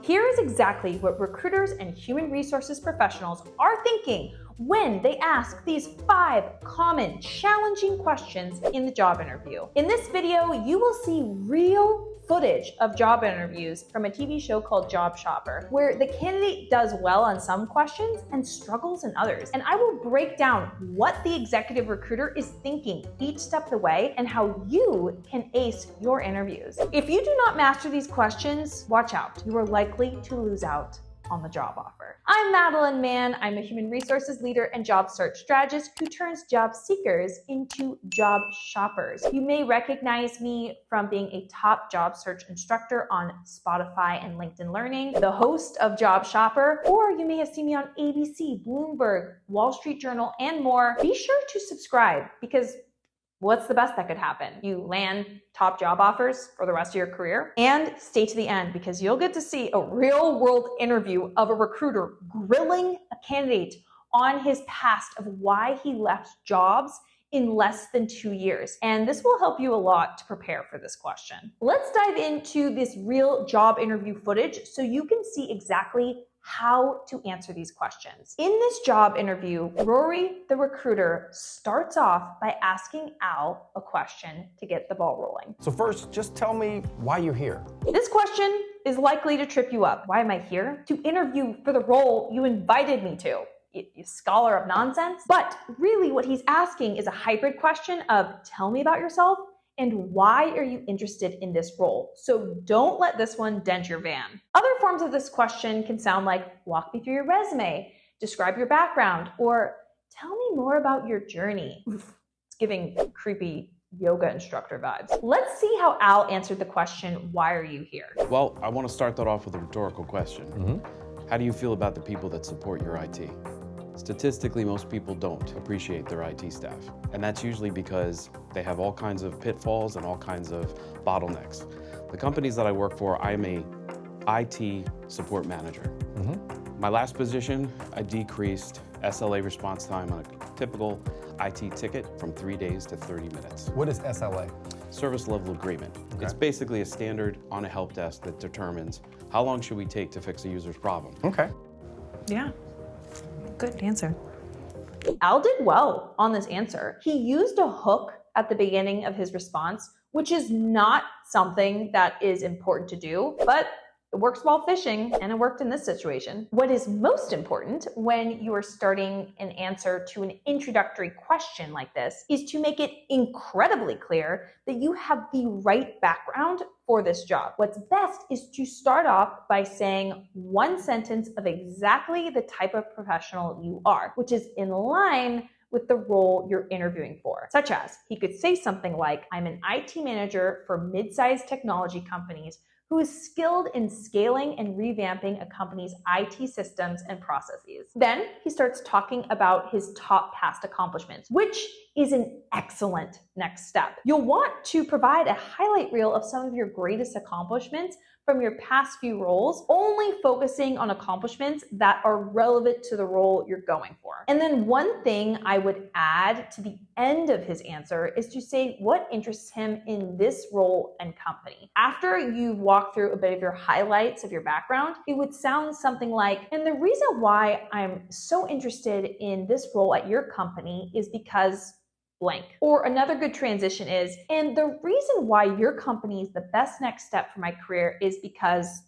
Here is exactly what recruiters and human resources professionals are thinking when they ask these 5 common, challenging questions in the job interview. In this video, you will see real footage of job interviews from a TV show called Job Shopper, where the candidate does well on some questions and struggles in others. And I will break down what the executive recruiter is thinking each step of the way and how you can ace your interviews. If you do not master these questions, watch out. You are likely to lose out on the job offer. I'm Madeline Mann. I'm a human resources leader and job search strategist who turns job seekers into job shoppers. You may recognize me from being a top job search instructor on Spotify and LinkedIn Learning, the host of Job Shopper, or you may have seen me on ABC, Bloomberg, Wall Street Journal, and more. Be sure to subscribe because what's the best that could happen? You land top job offers for the rest of your career. And stay to the end because you'll get to see a real world interview of a recruiter grilling a candidate on his past of why he left jobs in less than 2 years. And this will help you a lot to prepare for this question. Let's dive into this real job interview footage so you can see exactly how to answer these questions. In this job interview, Rory, the recruiter, starts off by asking Al a question to get the ball rolling. So first, just tell me why you're here. This question is likely to trip you up. Why am I here? To interview for the role you invited me to. You scholar of nonsense. But really what he's asking is a hybrid question of tell me about yourself and why are you interested in this role? So don't let this one dent your van. Other forms of this question can sound like, walk me through your resume, describe your background, or tell me more about your journey. Oof, it's giving creepy yoga instructor vibes. Let's see how Al answered the question, why are you here? Well, I want to start that off with a rhetorical question. How do you feel about the people that support your IT? Statistically, most people don't appreciate their IT staff. And that's usually because they have all kinds of pitfalls and all kinds of bottlenecks. The companies that I work for, I'm a IT support manager. My last position, I decreased SLA response time on a typical IT ticket from 3 days to 30 minutes. What is SLA? Service level agreement. Okay. It's basically a standard on a help desk that determines how long should we take to fix a user's problem. Okay. Yeah. Good answer. Al did well on this answer. He used a hook at the beginning of his response, which is not something that is important to do, but it works while fishing, and it worked in this situation. What is most important when you are starting an answer to an introductory question like this is to make it incredibly clear that you have the right background for this job. What's best is to start off by saying one sentence of exactly the type of professional you are, which is in line with the role you're interviewing for. Such as, he could say something like, I'm an IT manager for mid-sized technology companies who is skilled in scaling and revamping a company's IT systems and processes. Then he starts talking about his top past accomplishments, which is an excellent next step. You'll want to provide a highlight reel of some of your greatest accomplishments from your past few roles, only focusing on accomplishments that are relevant to the role you're going for. And then one thing I would add to the end of his answer is to say what interests him in this role and company. After you've walked through a bit of your highlights of your background, it would sound something like, and the reason why I'm so interested in this role at your company is because blank. Or another good transition is, and the reason why your company is the best next step for my career is because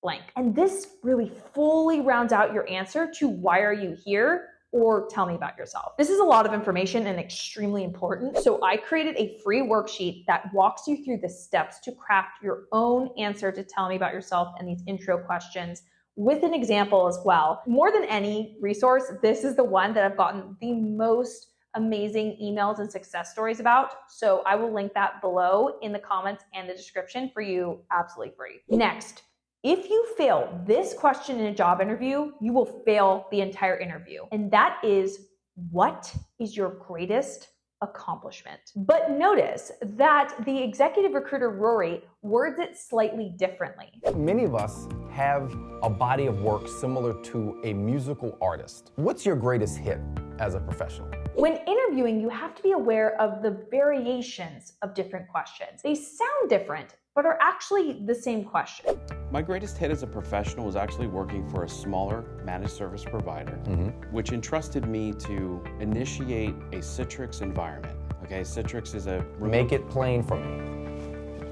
blank. And this really fully rounds out your answer to why are you here or tell me about yourself. This is a lot of information and extremely important. So I created a free worksheet that walks you through the steps to craft your own answer to tell me about yourself and these intro questions with an example as well. More than any resource, this is the one that I've gotten the most amazing emails and success stories about. So I will link that below in the comments and the description for you absolutely free. Next, if you fail this question in a job interview, you will fail the entire interview. And that is, what is your greatest accomplishment? But notice that the executive recruiter, Rory, words it slightly differently. Many of us have a body of work similar to a musical artist. What's your greatest hit as a professional? When interviewing, you have to be aware of the variations of different questions. They sound different, but are actually the same question. My greatest hit as a professional was actually working for a smaller managed service provider, which entrusted me to initiate a Citrix environment. Okay, Citrix is Make it plain for me.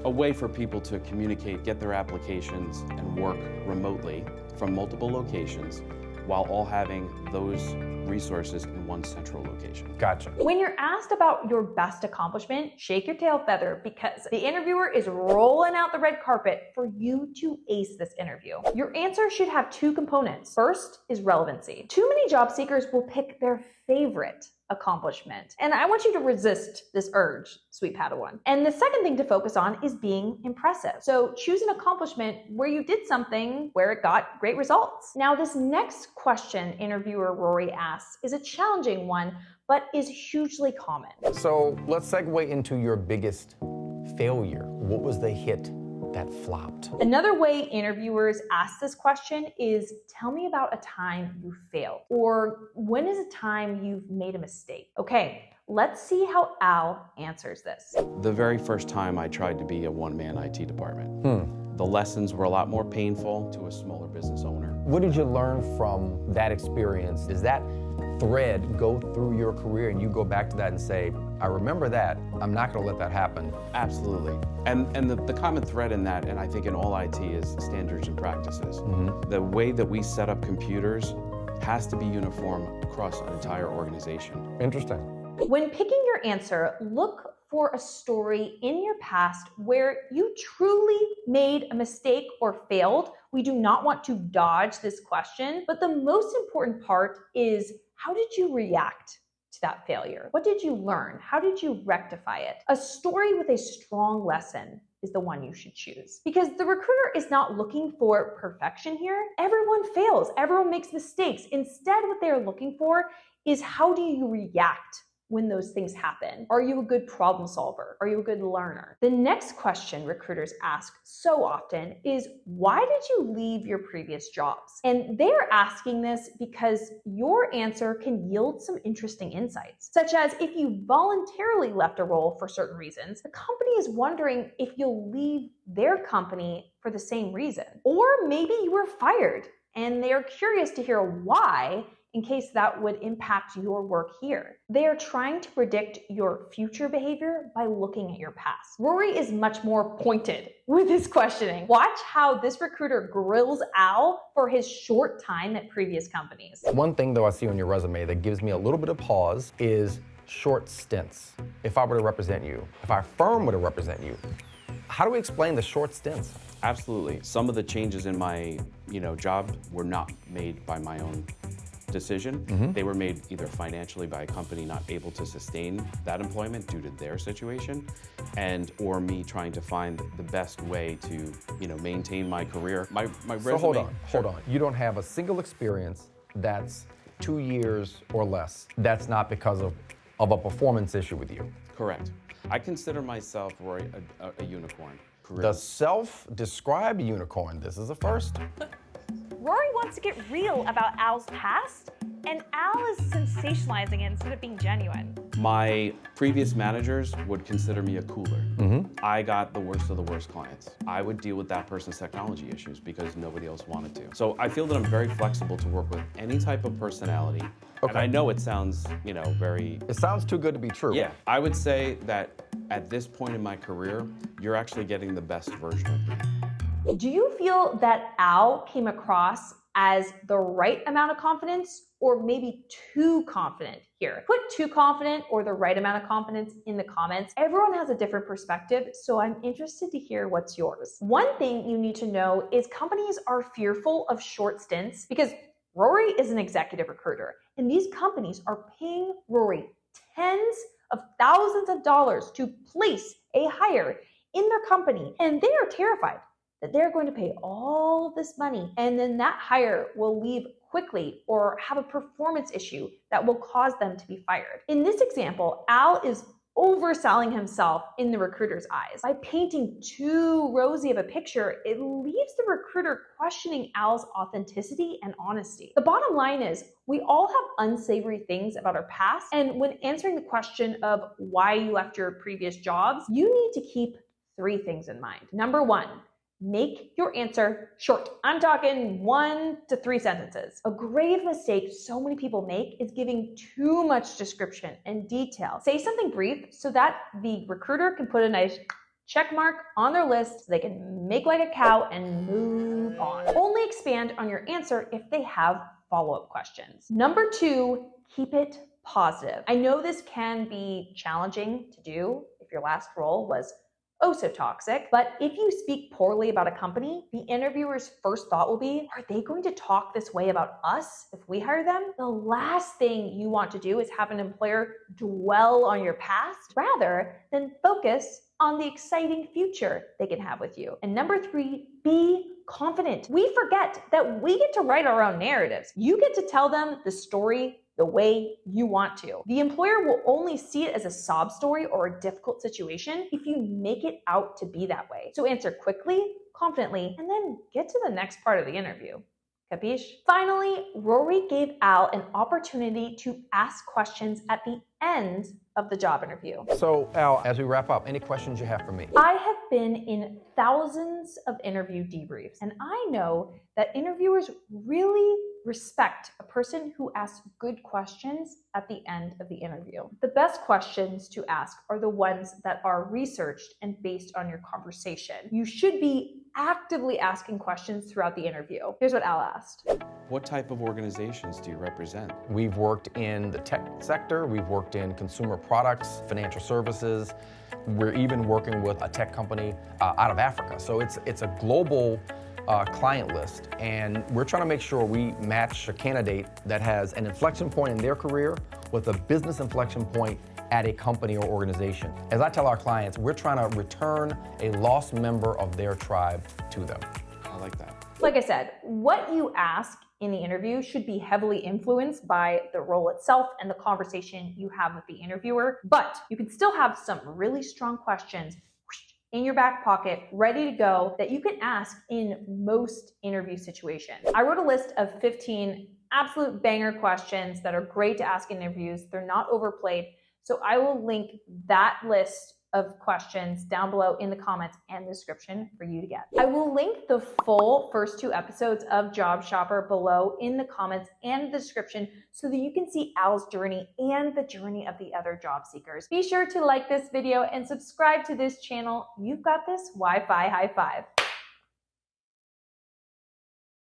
a way for people to communicate, get their applications, and work remotely from multiple locations while all having those resources in one central location. Gotcha. When you're asked about your best accomplishment, shake your tail feather because the interviewer is rolling out the red carpet for you to ace this interview. Your answer should have two components. First is relevancy. Too many job seekers will pick their favorite accomplishment. And I want you to resist this urge, sweet Padawan. And the second thing to focus on is being impressive. So choose an accomplishment where you did something where it got great results. Now, this next question interviewer Rory asks is a challenging one, but is hugely common. So let's segue into your biggest failure. What was the hit that flopped? Another way interviewers ask this question is, tell me about a time you failed, or when is a time you've made a mistake? Okay, let's see how Al answers this. The very first time I tried to be a one-man IT department. The lessons were a lot more painful to a smaller business owner. What did you learn from that experience? Does that thread go through your career and you go back to that and say, I remember that, I'm not gonna let that happen? Absolutely. And the common thread in that, and I think in all IT, is standards and practices. The way that we set up computers has to be uniform across an entire organization. Interesting. When picking your answer, look for a story in your past where you truly made a mistake or failed. We do not want to dodge this question, but the most important part is, how did you react to that failure? What did you learn? How did you rectify it? A story with a strong lesson is the one you should choose, because the recruiter is not looking for perfection here. Everyone fails, everyone makes mistakes. Instead, what they are looking for is, how do you react when those things happen? Are you a good problem solver? Are you a good learner? The next question recruiters ask so often is, why did you leave your previous jobs? And they're asking this because your answer can yield some interesting insights, such as if you voluntarily left a role for certain reasons, the company is wondering if you'll leave their company for the same reason. Or maybe you were fired and they're curious to hear why, in case that would impact your work here. They are trying to predict your future behavior by looking at your past. Rory is much more pointed with his questioning. Watch how this recruiter grills Al for his short time at previous companies. One thing though I see on your resume that gives me a little bit of pause is short stints. If I were to represent you, if our firm were to represent you, how do we explain the short stints? Absolutely. Some of the changes in my job were not made by my own decision. They were made either financially by a company not able to sustain that employment due to their situation, or me trying to find the best way to maintain my career. My resume. So hold on. You don't have a single experience that's 2 years or less. That's not because of a performance issue with you. Correct. I consider myself, Roy, a unicorn. The self-described unicorn. This is a first. Rory wants to get real about Al's past, and Al is sensationalizing it instead of being genuine. My previous managers would consider me a cooler. I got the worst of the worst clients. I would deal with that person's technology issues because nobody else wanted to. So I feel that I'm very flexible to work with any type of personality. And I know it sounds, very... It sounds too good to be true. Yeah, I would say that at this point in my career, you're actually getting the best version of me. Do you feel that Al came across as the right amount of confidence, or maybe too confident here? Put too confident or the right amount of confidence in the comments. Everyone has a different perspective, so I'm interested to hear what's yours. One thing you need to know is companies are fearful of short stints because Rory is an executive recruiter, and these companies are paying Rory tens of thousands of dollars to place a hire in their company, and they are terrified that they're going to pay all of this money and then that hire will leave quickly or have a performance issue that will cause them to be fired. In this example, Al is overselling himself in the recruiter's eyes. By painting too rosy of a picture, it leaves the recruiter questioning Al's authenticity and honesty. The bottom line is, we all have unsavory things about our past, and when answering the question of why you left your previous jobs, you need to keep 3 things in mind. Number 1, make your answer short. I'm talking 1 to 3 sentences. A grave mistake so many people make is giving too much description and detail. Say something brief so that the recruiter can put a nice check mark on their list so they can make like a cow and move on. Only expand on your answer if they have follow-up questions. Number 2, keep it positive. I know this can be challenging to do if your last role was oh so toxic, but if you speak poorly about a company, the interviewer's first thought will be, are they going to talk this way about us if we hire them? The last thing you want to do is have an employer dwell on your past rather than focus on the exciting future they can have with you. And number 3, be confident. We forget that we get to write our own narratives. You get to tell them the story the way you want to. The employer will only see it as a sob story or a difficult situation if you make it out to be that way. So answer quickly, confidently, and then get to the next part of the interview. Capiche? Finally, Rory gave Al an opportunity to ask questions at the end of the job interview. So Al, as we wrap up, any questions you have for me? I have been in thousands of interview debriefs, and I know that interviewers really respect a person who asks good questions at the end of the interview. The best questions to ask are the ones that are researched and based on your conversation. You should be actively asking questions throughout the interview. Here's what Al asked. What type of organizations do you represent? We've worked in the tech sector, we've worked in consumer products, financial services. We're even working with a tech company out of Africa. So it's a global client list, and we're trying to make sure we match a candidate that has an inflection point in their career with a business inflection point at a company or organization. As I tell our clients, we're trying to return a lost member of their tribe to them. I like that. Like I said, what you ask in the interview should be heavily influenced by the role itself and the conversation you have with the interviewer, but you can still have some really strong questions in your back pocket, ready to go, that you can ask in most interview situations. I wrote a list of 15 absolute banger questions that are great to ask in interviews. They're not overplayed. So I will link that list of questions down below in the comments and the description for you to get. I will link the full first 2 episodes of Job Shopper below in the comments and the description so that you can see Al's journey and the journey of the other job seekers. Be sure to like this video and subscribe to this channel. You've got this Wi-Fi high five.